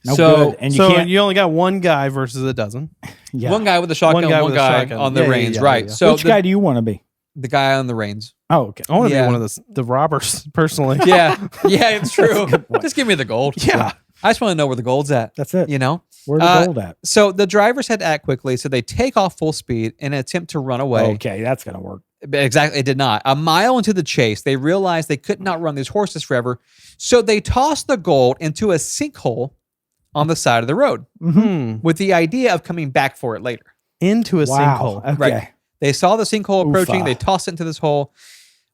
No so good. And you So can't. you only got one guy versus a dozen. Yeah. one guy with a shotgun, one with a guy shotgun. on the Yeah, yeah, reins, yeah, right? yeah. So Which guy do you want to be? the guy on the reins. Oh, okay. I want to Yeah. be one of the robbers personally. Yeah, it's true. Just give me the gold. Yeah. I just want to know where the gold's at. That's it. You know? Where's the gold at? So the drivers had to act quickly, so they take off full speed in an attempt to run away. Okay, that's gonna work. Exactly, it did not. A mile into the chase, they realized they could not run these horses forever, so they tossed the gold into a sinkhole on the side of the road with the idea of coming back for it later. Into a Wow. sinkhole. Okay. Right. They saw the sinkhole approaching, Oofa. they tossed it into this hole.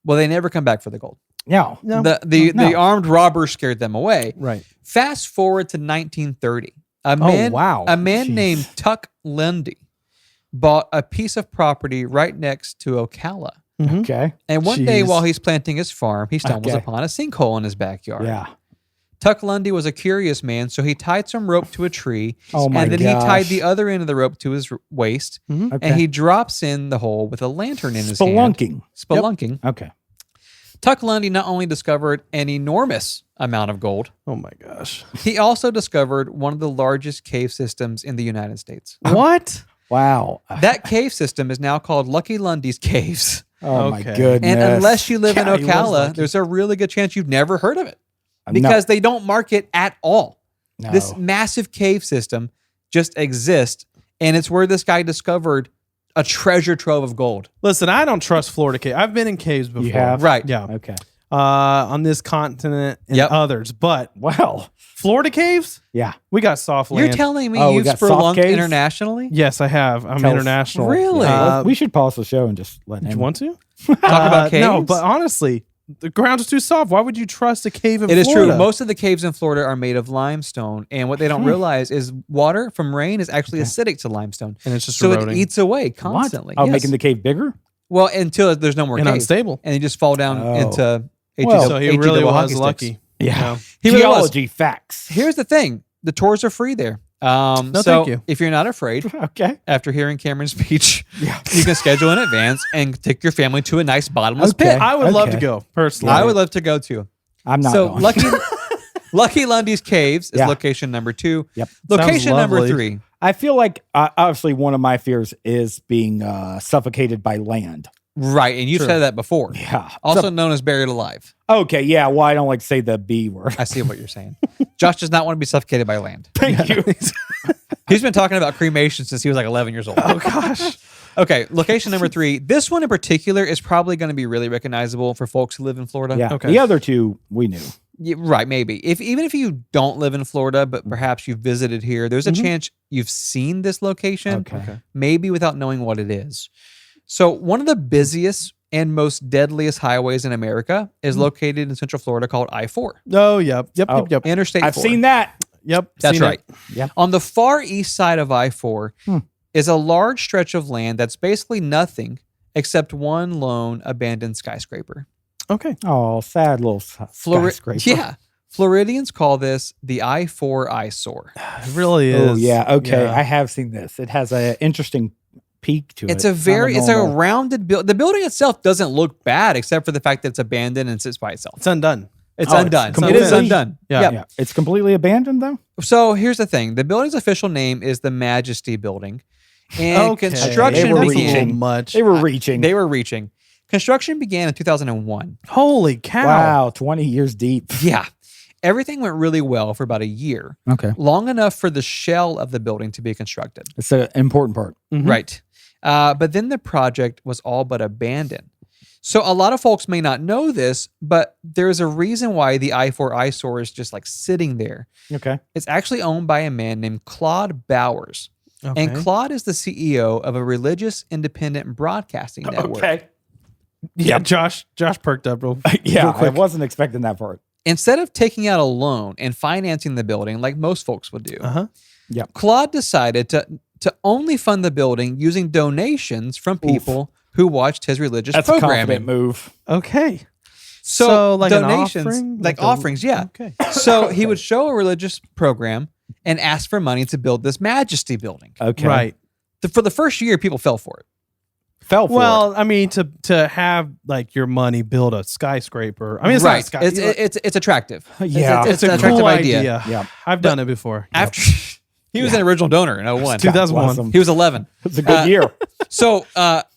Well, they never come back for the gold. No. No. The armed robbers scared them away. Right. Fast forward to 1930. wow. A man Jeez. named Tuck Lundy bought a piece of property right next to Ocala. Okay. And one day Jeez. while he's planting his farm, he stumbles Okay. upon a sinkhole in his backyard. Yeah. Tuck Lundy was a curious man, so he tied some rope to a tree, Oh my and then he tied gosh. the other end of the rope to his waist, Okay. and he drops in the hole with a lantern in his hand. Spelunking. Spelunking. Okay. Tuck Lundy not only discovered an enormous amount of gold, Oh my gosh. he also discovered one of the largest cave systems in the United States. What? Wow. That cave system is now called Lucky Lundy's Caves. Oh my Okay. goodness. And unless you live in Yeah, he was Ocala, lucky. there's a really good chance you've never heard of it No. because they don't mark it at all. No. This massive cave system just exists, and it's where this guy discovered a treasure trove of gold. Listen, I don't trust Florida cave. I've been in caves before. You have? Right. Yeah. Okay. On this continent and Yep. others. But Well. Florida caves? Yeah. We got soft land. You're telling me Oh, we you've got soft spelunking caves? internationally? Yes, I have. I'm Tell us. international. Really? We should pause the show and just let him. You want to? Talk about caves? No, but honestly, the ground is too soft. Why would you trust a cave in It is Florida? true. Most of the caves in Florida are made of limestone, and what they don't realize is water from rain is actually acidic to limestone, And it's just so eroding. it eats away What? constantly. Oh, Yes. making the cave bigger? well until there's no more and cave, unstable. and you just fall down Oh. into Well, So he HE really double was hockey sticks. lucky. Yeah. He really was. Geology facts. Here's the thing: the tours are free there. No, so thank you. if you're not afraid, Okay. after hearing Cameron's speech, Yeah. you can schedule in advance and take your family to a nice bottomless Okay. pit. I would love to Okay. go, personally. I would love to go too. I'm not So going. Lucky Lundy's Caves is Yeah. location number 2. Yep. Location Sounds number lovely. 3. I feel like obviously one of my fears is being suffocated by land. Right, and you've Sure. said that before. Yeah. Also known as buried alive. Okay. Yeah. Well, I don't like to say the B word. I see what you're saying. Josh does not want to be suffocated by land. Thank you. He's been talking about cremation since he was like 11 years old. Oh, gosh. Okay, location number 3. This one in particular is probably going to be really recognizable for folks who live in Florida. Yeah. Okay. The other two we knew. Yeah, right, maybe. Even if you don't live in Florida, but perhaps you've visited here, there's a chance you've seen this location, Okay. maybe without knowing what it is. So one of the busiest and most deadliest highways in America is located in Central Florida called I-4. Oh, yep. Interstate 4. I've seen that. Yep. That's seen right. it. Yep. On the far east side of I-4 is a large stretch of land that's basically nothing except one lone abandoned skyscraper. Okay. Oh, sad little skyscraper. Yeah. Floridians call this the I-4 eyesore. It really is. Oh, yeah. Okay. Yeah. I have seen this. It has an interesting peak to it. It's a rounded building. The building itself doesn't look bad except for the fact that it's abandoned and sits by itself. It's undone. It's Oh, undone. it's It is completely- undone. Yeah. Yep. Yeah. It's completely abandoned, though? So here's the thing. The building's official name is the Majesty Building. And Okay. construction They were began. reaching. Much. They were reaching. They were reaching. Construction began in 2001. Holy cow. Wow, 20 years deep. Yeah. Everything went really well for about a year, Okay. long enough for the shell of the building to be constructed. It's an important part. Mhm. Right. But then the project was all but abandoned. So a lot of folks may not know this, but there's a reason why the I-4 eyesore is just like sitting there. Okay. It's actually owned by a man named Claude Bowers. Okay. And Claude is the CEO of a religious independent broadcasting network. Okay. yeah, Josh perked up real Yeah, I quick. wasn't expecting that part. Instead of taking out a loan and financing the building like most folks would do, Uh-huh. Claude decided to only fund the building using donations from people who watched his religious That's a programming. confident move. Okay. So like an donations, offering? like Like a- offerings, yeah. Okay. So he would show a religious program and ask for money to build this Majesty Building. Okay. Right. For the first year, people fell for it. Fell for it. Well, I mean, to have like your money build a skyscraper. I mean, it's not a right. sky. It's attractive. Yeah. It's it's an a attractive cool idea. idea. Yeah. I've done it before. After he was an original donor in 01. 2001. Bless 'em. He was 11. It's a good year. So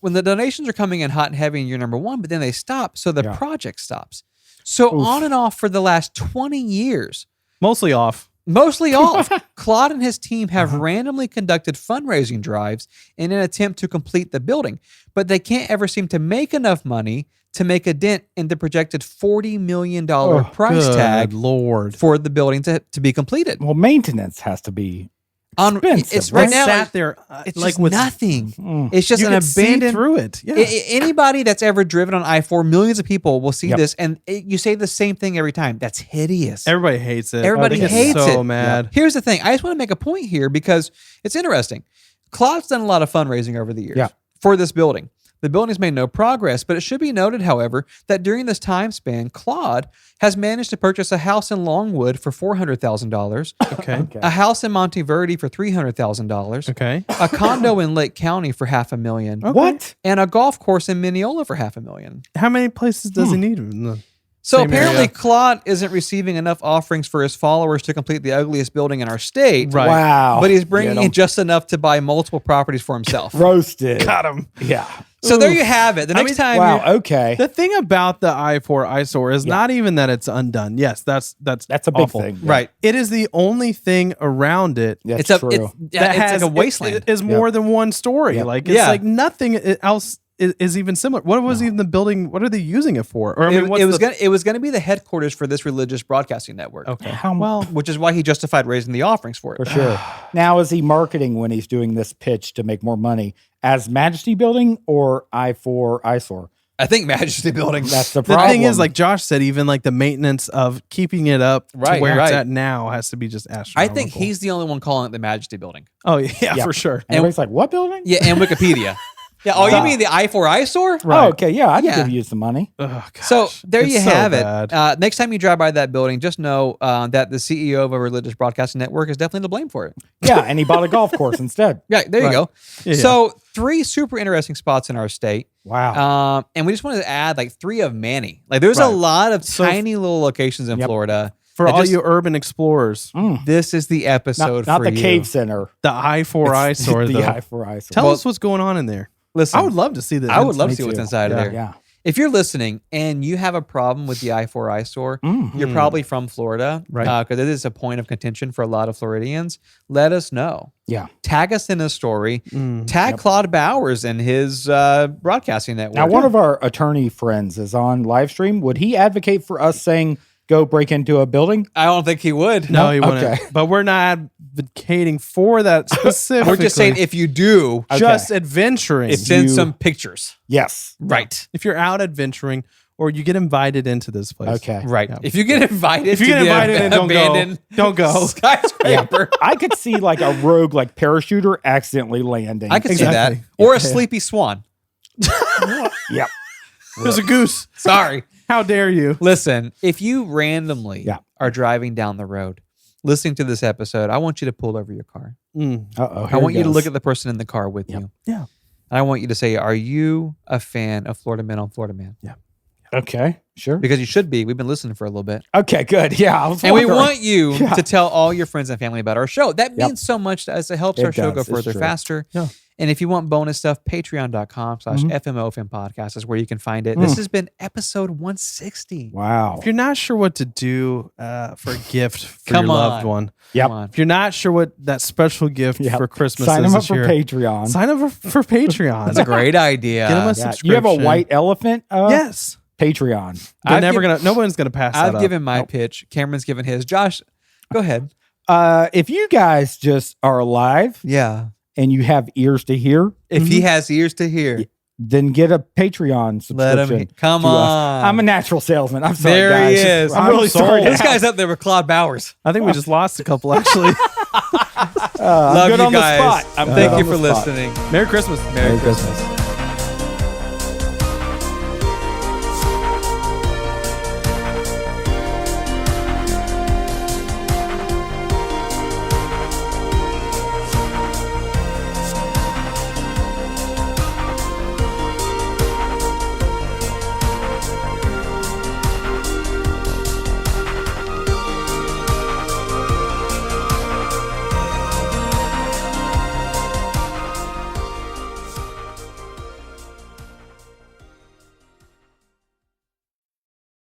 when the donations are coming in hot and heavy in year number 1, but then they stop, so the Yeah. project stops. So on and off for the last 20 years, Mostly off. mostly off, Claude and his team have randomly conducted fundraising drives in an attempt to complete the building, but they can't ever seem to make enough money to make a dent in the projected $40 million price Good tag Lord. for the building to be completed. Well, maintenance has to be expensive. It's right now. sat there It's like just with nothing. It's just you an could see abandoned. through it. Yeah. Anybody that's ever driven on I-4, millions of people will see Yep. this, and you say the same thing every time. That's hideous. Everybody hates it. Everybody They get hates so it. mad. Here's the thing. I just want to make a point here because it's interesting. Claude's done a lot of fundraising over the years Yeah. for this building. The building's made no progress, but it should be noted, however, that during this time span, Claude has managed to purchase a house in Longwood for $400,000, Okay. Okay. a house in Monteverde for $300,000, Okay. a condo in Lake County for $500,000, What? and a golf course in Mineola for $500,000. How many places does he need? in the- So Same apparently, area. Claude isn't receiving enough offerings for his followers to complete the ugliest building in our state. Right. Wow. But he's bringing Get 'em. in just enough to buy multiple properties for himself. Roasted. Got him. Yeah. So there you have it. The next time Wow. you're- Okay. The thing about the I-4 eyesore is not even that it's undone. Yes, that's That's a big awful. thing. right. It is the only thing around it That's It's a true. it's like a wasteland. It is more than one story. Yeah. Like it's Yeah. like nothing else is even similar. What was even the building? What are they using it for? Or I mean, what's it was gonna be the headquarters for this religious broadcasting network. okay. How Well, Which is why he justified raising the offerings for For it. sure. Now, is he marketing when he's doing this pitch to make more money as Majesty Building or I-4 eyesore? I think Majesty Building. That's the the problem. thing is, like Josh said, even like the maintenance of keeping it up Right, to where right. it's at now has to be just I astronomical. think he's the only one calling it the Majesty Building. Oh yeah, Yeah. for sure. And everybody's like, what building? Yeah, and Wikipedia. Yeah. Oh, you mean the I-4 eyesore? Oh, okay. Yeah, I'd Yeah. give you some money. Oh, gosh. So there It's you so have bad. it. Next time you drive by that building, just know that the CEO of a religious broadcasting network is definitely to blame for it. Yeah, and he bought a golf course instead. Yeah, there you Right. go. Yeah. So 3 super interesting spots in our state. Wow. And we just wanted to add like 3 of many. Like there's a Right. lot of So- tiny little locations in Yep. Florida. For that all just- you urban explorers, This is the episode Not for the you. cave center. the I-4 eyesore, The though. I-4 eyesore. Tell Well- us what's going on in there. Listen, I would love to see this. I would love to Me see what's too. inside of Yeah. there. Yeah. If you're listening and you have a problem with the I-4 eyesore, you're probably from Florida, Right. Because it is a point of contention for a lot of Floridians. Let us know. Yeah. Tag us in a story. Tag Claude Bowers in his broadcasting network. Now, one of our attorney friends is on live stream. Would he advocate for us saying, go break into a building? I don't think he would. No, he wouldn't. Okay. But we're not advocating for that specifically. We're just saying if you do, just adventuring. send you- some pictures. Yes. Right. If you're out adventuring or you get invited into this place. Okay. Right. Yeah. If you get invited, If you get to the invited and don't go, abandoned don't go. skyscraper, I could see like a rogue like parachuter accidentally landing. I could see that. Exactly. Or a Yeah. sleepy swan. Yep. There's a goose. Sorry. How dare you? Listen, if you randomly Yeah. are driving down the road, listening to this episode, I want you to pull over your car. Uh-oh. I want you to look at the person in the car with you. Yeah. And I want you to say, are you a fan of Florida Man on Florida Man? Okay. Sure. Because you should be. We've been listening for a little bit. Okay, good. Yeah. I was And we wondering. want you Yeah. to tell all your friends and family about our show. That Yep. means so much to us. It helps It our show does. go It's further true. faster. Yeah. And if you want bonus stuff, patreon.com/FMOFM podcast is where you can find it. This has been episode 160. Wow. If you're not sure what to do for a gift for Come your on. loved one, Yep. Come on. if you're not sure what that special gift Yep. for Christmas Sign is them up this for year, Patreon. sign up for Patreon. That's a great idea. Get 'em a Yeah. subscription. You have a white elephant? Yes. Patreon. No one's gonna pass that I've up. given my pitch. Cameron's given his. Josh, go ahead. If you guys just are alive Yeah. and you have ears to hear, If he has ears to hear, then get a Patreon subscription. let him. Come to us. on. I'm a natural salesman. I'm sorry, There guys. he is. I'm I'm really sold. sorry. This guy's up there with Claude Bowers. I think we just lost a couple actually. I'm Love good you on guys. the spot. I'm Thank good you on for the spot. listening. Merry Christmas. Merry Christmas.